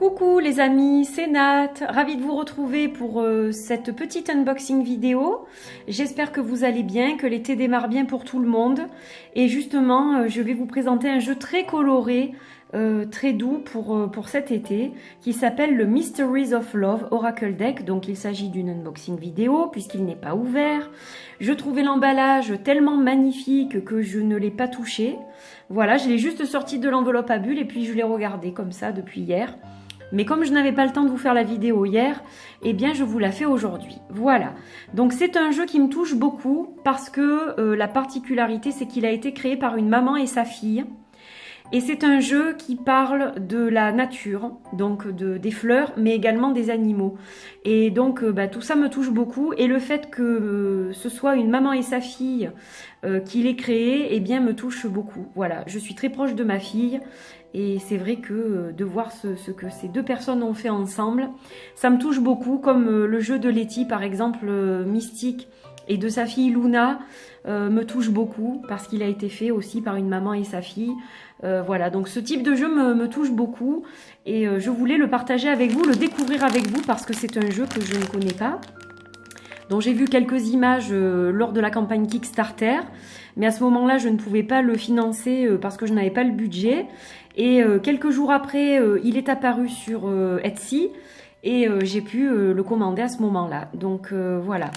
Coucou les amis, c'est Nat, ravie de vous retrouver pour cette petite unboxing vidéo. J'espère que vous allez bien, que l'été démarre bien pour tout le monde. Et justement, je vais vous présenter un jeu très coloré, très doux pour cet été, qui s'appelle le Mysteries of Love Oracle Deck. Donc il s'agit d'une unboxing vidéo puisqu'il n'est pas ouvert. Je trouvais l'emballage tellement magnifique que je ne l'ai pas touché. Voilà, je l'ai juste sorti de l'enveloppe à bulles et puis je l'ai regardé comme ça depuis hier. Mais comme je n'avais pas le temps de vous faire la vidéo hier, eh bien je vous la fais aujourd'hui. Voilà, donc c'est un jeu qui me touche beaucoup parce que la particularité c'est qu'il a été créé par une maman et sa fille. Et c'est un jeu qui parle de la nature, donc des fleurs, mais également des animaux. Et donc tout ça me touche beaucoup. Et le fait que ce soit une maman et sa fille qui l'ait créé, eh bien me touche beaucoup. Voilà, je suis très proche de ma fille. Et c'est vrai que de voir ce que ces deux personnes ont fait ensemble, ça me touche beaucoup, comme le jeu de Letty, par exemple, Mystique, et de sa fille Luna, me touche beaucoup, parce qu'il a été fait aussi par une maman et sa fille. Voilà, donc ce type de jeu me touche beaucoup, et je voulais le partager avec vous, le découvrir avec vous, parce que c'est un jeu que je ne connais pas. Donc j'ai vu quelques images lors de la campagne Kickstarter, mais à ce moment-là, je ne pouvais pas le financer parce que je n'avais pas le budget. Et quelques jours après, il est apparu sur Etsy et j'ai pu le commander à ce moment-là. Donc voilà,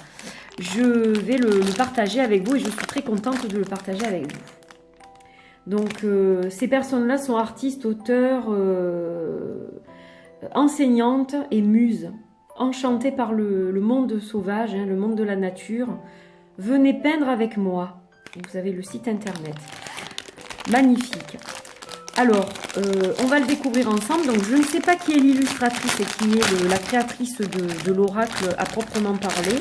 je vais le partager avec vous et je suis très contente de le partager avec vous. Donc ces personnes-là sont artistes, auteurs, enseignantes et muses. Enchantées par le monde sauvage, hein, le monde de la nature. Venez peindre avec moi. Vous avez le site internet. Magnifique. Alors, on va le découvrir ensemble. Donc, je ne sais pas qui est l'illustratrice et qui est la créatrice de l'oracle à proprement parler.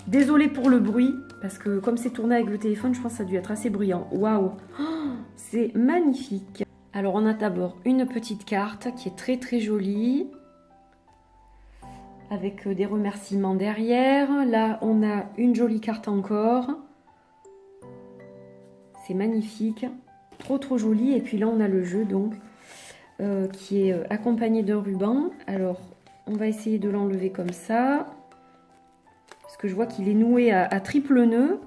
Désolée pour le bruit, parce que comme c'est tourné avec le téléphone, je pense que ça a dû être assez bruyant. Waouh, c'est magnifique. Alors, on a d'abord une petite carte qui est très très jolie, avec des remerciements derrière. Là, on a une jolie carte encore. C'est magnifique. Trop joli. Et puis là, on a le jeu, donc, qui est accompagné d'un ruban. Alors, on va essayer de l'enlever comme ça. Parce que je vois qu'il est noué à triple nœud.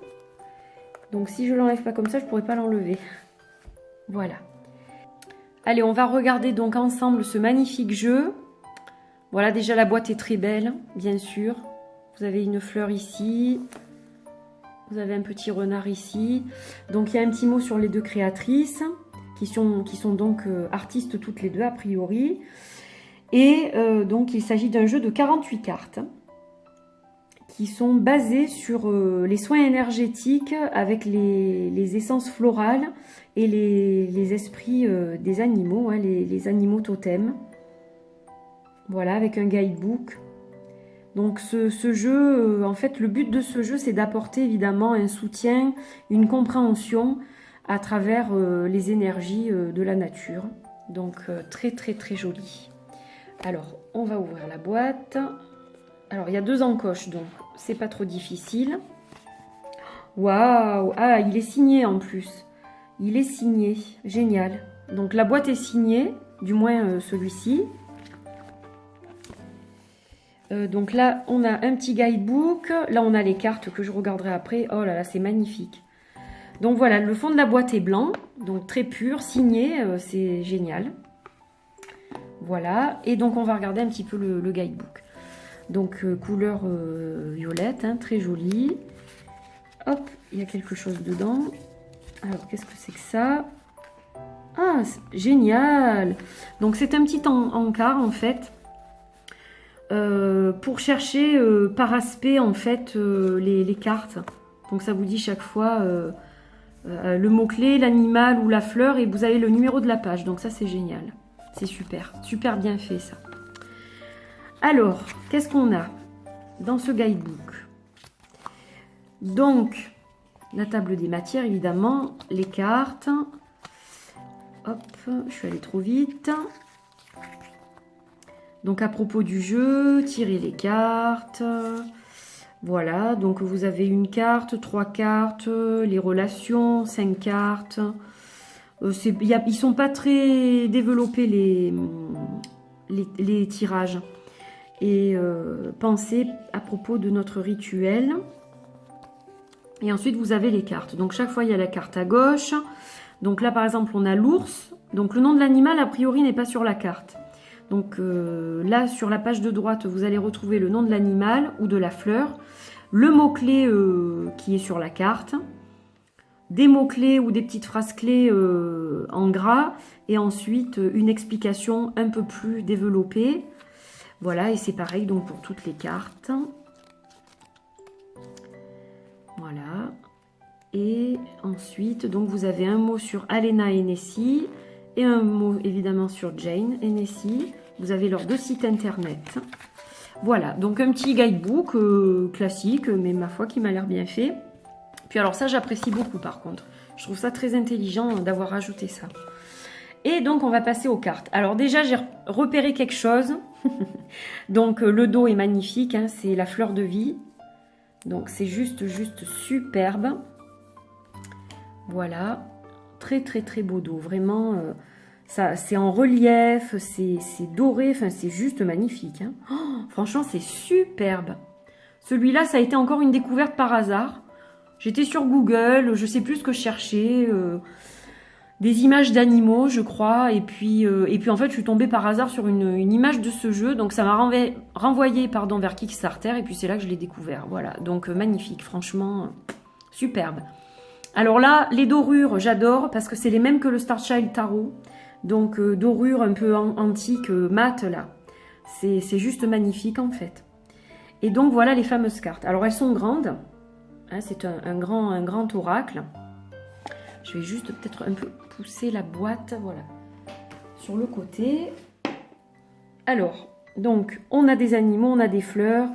Donc, si je ne l'enlève pas comme ça, je ne pourrais pas l'enlever. Voilà. Allez, on va regarder donc ensemble ce magnifique jeu. Voilà, déjà la boîte est très belle, bien sûr. Vous avez une fleur ici. Vous avez un petit renard ici. Donc il y a un petit mot sur les deux créatrices, qui sont donc artistes toutes les deux, a priori. Et donc il s'agit d'un jeu de 48 cartes, qui sont basées sur les soins énergétiques avec les essences florales et les esprits des animaux, hein, les animaux totems. Voilà, avec un guidebook. Donc ce jeu, en fait, le but de ce jeu, c'est d'apporter évidemment un soutien, une compréhension à travers les énergies de la nature. Donc très joli. Alors, on va ouvrir la boîte. Alors, il y a deux encoches, donc c'est pas trop difficile. Waouh! Ah, il est signé en plus. Il est signé, génial. Donc la boîte est signée, du moins celui-ci. Donc là, on a un petit guidebook. Là, on a les cartes que je regarderai après. Oh là là, c'est magnifique. Donc voilà, le fond de la boîte est blanc, donc très pur, signé, c'est génial. Voilà, et donc on va regarder un petit peu le guidebook. Donc couleur violette, hein, très jolie. Hop, il y a quelque chose dedans. Alors, qu'est-ce que c'est que ça? Ah, génial! Donc c'est un petit encart en fait. Pour chercher par aspect en fait les cartes. Donc ça vous dit chaque fois le mot-clé, l'animal ou la fleur et vous avez le numéro de la page. Donc ça c'est génial. C'est super. Super bien fait ça. Alors, qu'est-ce qu'on a dans ce guidebook? Donc, la table des matières évidemment, les cartes. Hop, je suis allée trop vite. Donc à propos du jeu, tirez les cartes. Voilà, donc vous avez une carte, 3 cartes, les relations, 5 cartes. Ils sont pas très développés les tirages. Et pensez à propos de notre rituel. Et ensuite, vous avez les cartes. Donc, chaque fois, il y a la carte à gauche. Donc là, par exemple, on a l'ours. Donc, le nom de l'animal, a priori, n'est pas sur la carte. Donc là, sur la page de droite, vous allez retrouver le nom de l'animal ou de la fleur. Le mot-clé qui est sur la carte. Des mots-clés ou des petites phrases clés en gras. Et ensuite, une explication un peu plus développée. Voilà, et c'est pareil donc pour toutes les cartes. Voilà. Et ensuite, donc vous avez un mot sur Alena et Nessie et un mot évidemment sur Jane et Nessie. Vous avez leurs 2 sites internet. Voilà, donc un petit guidebook classique, mais ma foi qui m'a l'air bien fait. Puis alors ça, j'apprécie beaucoup par contre. Je trouve ça très intelligent d'avoir rajouté ça. Et donc, on va passer aux cartes. Alors déjà, j'ai repéré quelque chose. Donc, le dos est magnifique. Hein, c'est la fleur de vie. Donc, c'est juste superbe. Voilà. Très, très, très beau dos. Vraiment, ça, c'est en relief. C'est doré. Enfin, c'est juste magnifique. Hein. Oh, franchement, c'est superbe. Celui-là, ça a été encore une découverte par hasard. J'étais sur Google. Je ne sais plus ce que je cherchais. Des images d'animaux, je crois, et puis en fait, je suis tombée par hasard sur une image de ce jeu, donc ça m'a renvoyé vers Kickstarter, et puis c'est là que je l'ai découvert, voilà, donc magnifique, franchement, superbe. Alors là, les dorures, j'adore, parce que c'est les mêmes que le Star Child Tarot, donc dorures un peu antiques, mat, là, c'est juste magnifique, en fait. Et donc, voilà les fameuses cartes. Alors, elles sont grandes, hein, c'est un grand oracle. Je vais juste peut-être un peu pousser la boîte, voilà, sur le côté. Alors, donc, on a des animaux, on a des fleurs,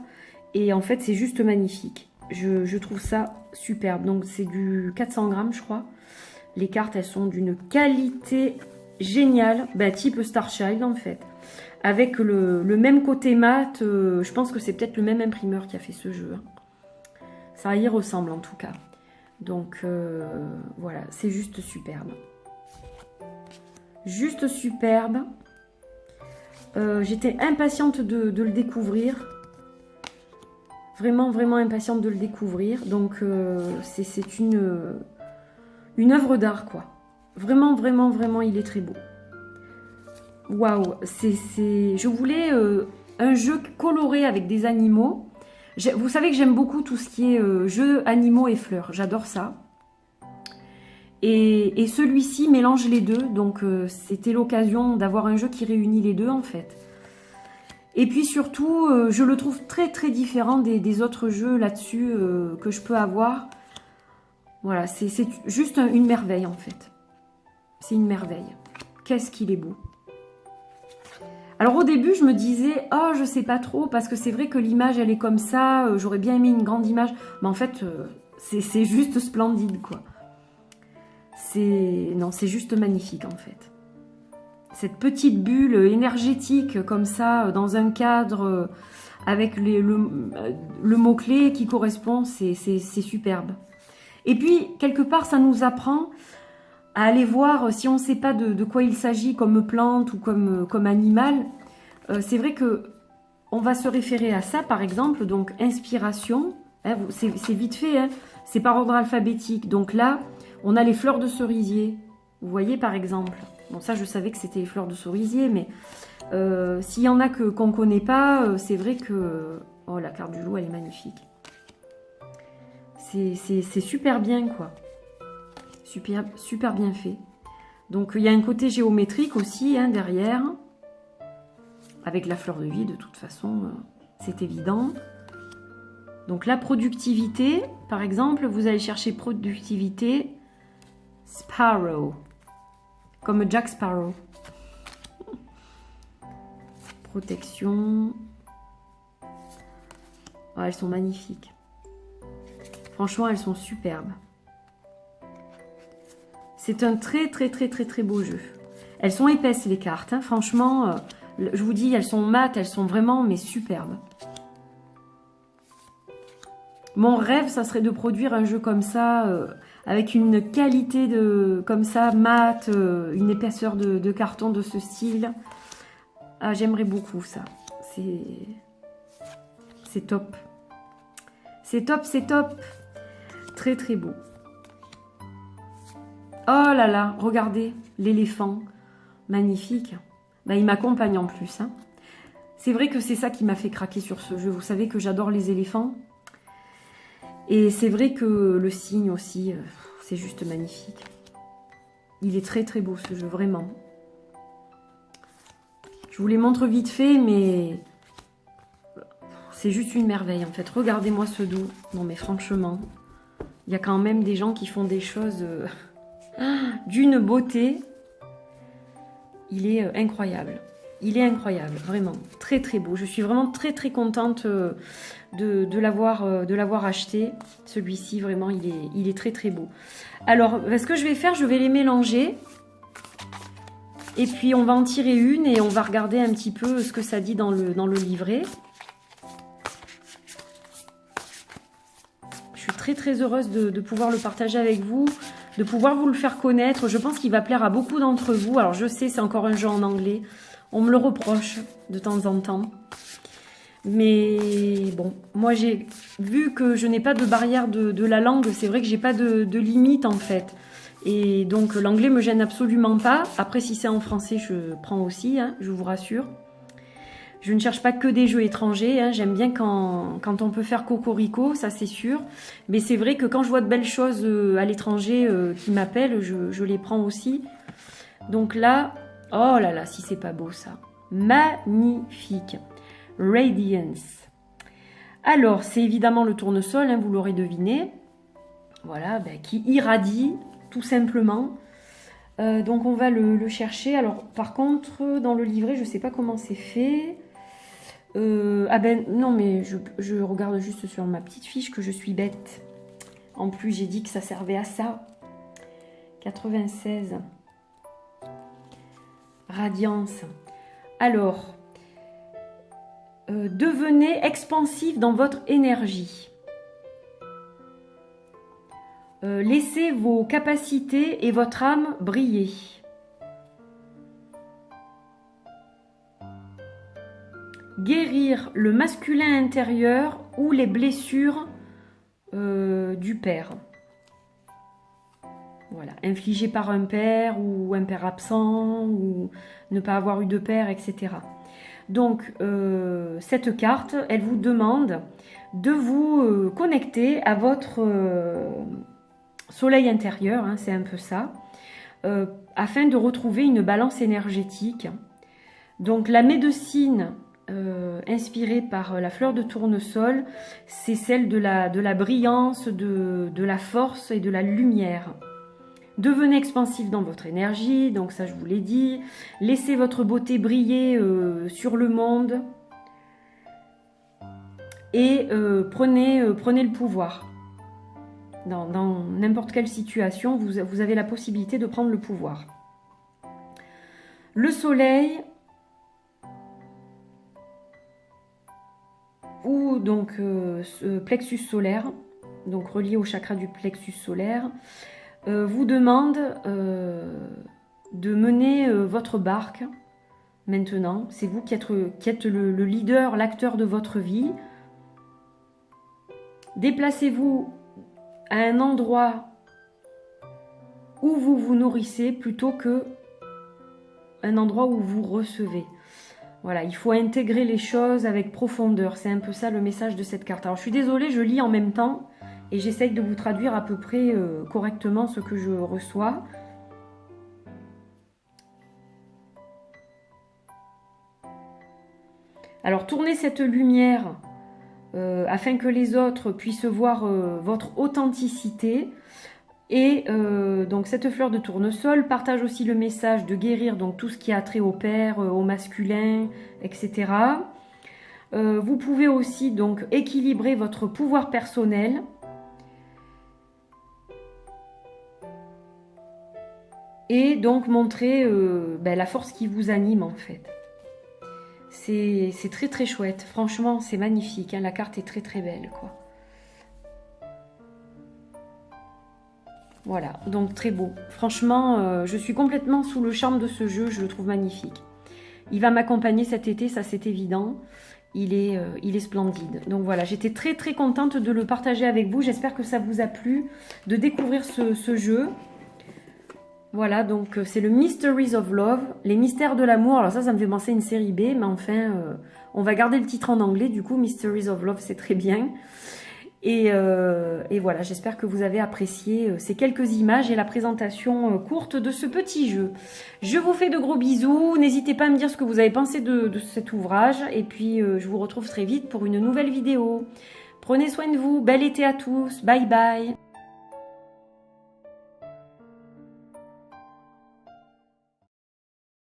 et en fait, c'est juste magnifique. Je trouve ça superbe. Donc, c'est du 400 grammes, je crois. Les cartes, elles sont d'une qualité géniale, type Star Child, en fait. Avec le même côté mat, je pense que c'est peut-être le même imprimeur qui a fait ce jeu. Hein. Ça y ressemble, en tout cas. Donc voilà, c'est juste superbe. Juste superbe. J'étais impatiente de le découvrir. Vraiment, vraiment impatiente de le découvrir. Donc c'est une œuvre d'art, quoi. Vraiment, vraiment, vraiment, il est très beau. Waouh, je voulais un jeu coloré avec des animaux. Vous savez que j'aime beaucoup tout ce qui est jeux, animaux et fleurs. J'adore ça. Et celui-ci mélange les deux. Donc, c'était l'occasion d'avoir un jeu qui réunit les deux, en fait. Et puis, surtout, je le trouve très, très différent des autres jeux là-dessus que je peux avoir. Voilà, c'est juste une merveille, en fait. C'est une merveille. Qu'est-ce qu'il est beau. Alors au début, je me disais, oh, je sais pas trop, parce que c'est vrai que l'image, elle est comme ça, j'aurais bien aimé une grande image. Mais en fait, c'est juste splendide, quoi. Non, c'est juste magnifique, en fait. Cette petite bulle énergétique, comme ça, dans un cadre, avec le mot-clé qui correspond, c'est superbe. Et puis, quelque part, ça nous apprend à aller voir, si on ne sait pas de quoi il s'agit comme plante ou comme animal, c'est vrai que on va se référer à ça, par exemple, donc inspiration, hein, c'est vite fait, hein, c'est par ordre alphabétique. Donc là, on a les fleurs de cerisier, vous voyez par exemple. Bon, ça je savais que c'était les fleurs de cerisier, mais s'il y en a qu'on ne connaît pas, c'est vrai que... Oh, la carte du loup, elle est magnifique. C'est super bien, quoi. Super bien fait. Donc, il y a un côté géométrique aussi, hein, derrière. Avec la fleur de vie, de toute façon, c'est évident. Donc, la productivité, par exemple, vous allez chercher productivité Sparrow. Comme Jack Sparrow. Protection. Oh, elles sont magnifiques. Franchement, elles sont superbes. C'est un très, très, très, très, très beau jeu. Elles sont épaisses, les cartes. Hein. Franchement, je vous dis, elles sont mates, elles sont vraiment, mais superbes. Mon rêve, ça serait de produire un jeu comme ça, avec une qualité de comme ça, mat, une épaisseur de carton de ce style. Ah, j'aimerais beaucoup ça. C'est top. C'est top, c'est top. Très très beau. Oh là là, regardez, l'éléphant. Magnifique. Bah, il m'accompagne en plus. Hein. C'est vrai que c'est ça qui m'a fait craquer sur ce jeu. Vous savez que j'adore les éléphants. Et c'est vrai que le cygne aussi, c'est juste magnifique. Il est très très beau ce jeu, vraiment. Je vous les montre vite fait, mais c'est juste une merveille en fait. Regardez-moi ce dos. Non mais franchement, il y a quand même des gens qui font des choses d'une beauté. Il est incroyable. Il est incroyable, vraiment. Très très beau. Je suis vraiment très très contente de l'avoir acheté. Celui-ci, vraiment, il est très très beau. Alors, ce que je vais faire, je vais les mélanger. Et puis, on va en tirer une et on va regarder un petit peu ce que ça dit dans le livret. Je suis très très heureuse de pouvoir le partager avec vous, de pouvoir vous le faire connaître. Je pense qu'il va plaire à beaucoup d'entre vous. Alors, je sais, c'est encore un jeu en anglais. On me le reproche de temps en temps. Mais bon, moi j'ai vu que je n'ai pas de barrière de la langue. C'est vrai que j'ai pas de limite en fait. Et donc l'anglais me gêne absolument pas. Après si c'est en français, je prends aussi, hein, je vous rassure. Je ne cherche pas que des jeux étrangers. Hein. J'aime bien quand on peut faire cocorico, ça c'est sûr. Mais c'est vrai que quand je vois de belles choses à l'étranger qui m'appellent, je les prends aussi. Donc là... Oh là là, si c'est pas beau ça. Magnifique. Radiance. Alors, c'est évidemment le tournesol, hein, vous l'aurez deviné. Voilà, ben, qui irradie, tout simplement. Donc, on va le chercher. Alors, par contre, dans le livret, je ne sais pas comment c'est fait. Ah ben, non, mais je regarde juste sur ma petite fiche que je suis bête. En plus, j'ai dit que ça servait à ça. 96. Radiance. Alors, devenez expansif dans votre énergie. Laissez vos capacités et votre âme briller. Guérir le masculin intérieur ou les blessures du père. Voilà, infligé par un père ou un père absent ou ne pas avoir eu de père, etc. Donc, cette carte, elle vous demande de vous connecter à votre soleil intérieur, hein, c'est un peu ça, afin de retrouver une balance énergétique. Donc, la médecine inspirée par la fleur de tournesol, c'est celle de la brillance, de la force et de la lumière. Devenez expansif dans votre énergie, donc ça je vous l'ai dit. Laissez votre beauté briller sur le monde. Et prenez le pouvoir. Dans n'importe quelle situation, vous avez la possibilité de prendre le pouvoir. Le soleil, ou donc ce plexus solaire, donc relié au chakra du plexus solaire, vous demande de mener votre barque maintenant. C'est vous qui êtes le leader, l'acteur de votre vie. Déplacez-vous à un endroit où vous vous nourrissez plutôt que un endroit où vous recevez. Voilà, il faut intégrer les choses avec profondeur. C'est un peu ça le message de cette carte. Alors je suis désolée, je lis en même temps. Et j'essaye de vous traduire à peu près correctement ce que je reçois. Alors, tournez cette lumière afin que les autres puissent voir votre authenticité. Et donc, cette fleur de tournesol partage aussi le message de guérir donc, tout ce qui a trait au père, au masculin, etc. Vous pouvez aussi donc équilibrer votre pouvoir personnel. Et donc montrer la force qui vous anime en fait. C'est très très chouette. Franchement, c'est magnifique. Hein. La carte est très très belle, quoi. Voilà, donc très beau. Franchement, je suis complètement sous le charme de ce jeu, je le trouve magnifique. Il va m'accompagner cet été, ça c'est évident. Il est splendide. Donc voilà, j'étais très très contente de le partager avec vous. J'espère que ça vous a plu de découvrir ce jeu. Voilà, donc c'est le Mysteries of Love, les mystères de l'amour. Alors ça me fait penser à une série B, mais enfin, on va garder le titre en anglais. Du coup, Mysteries of Love, c'est très bien. Et voilà, j'espère que vous avez apprécié ces quelques images et la présentation courte de ce petit jeu. Je vous fais de gros bisous. N'hésitez pas à me dire ce que vous avez pensé de cet ouvrage. Et puis, je vous retrouve très vite pour une nouvelle vidéo. Prenez soin de vous. Bel été à tous. Bye bye.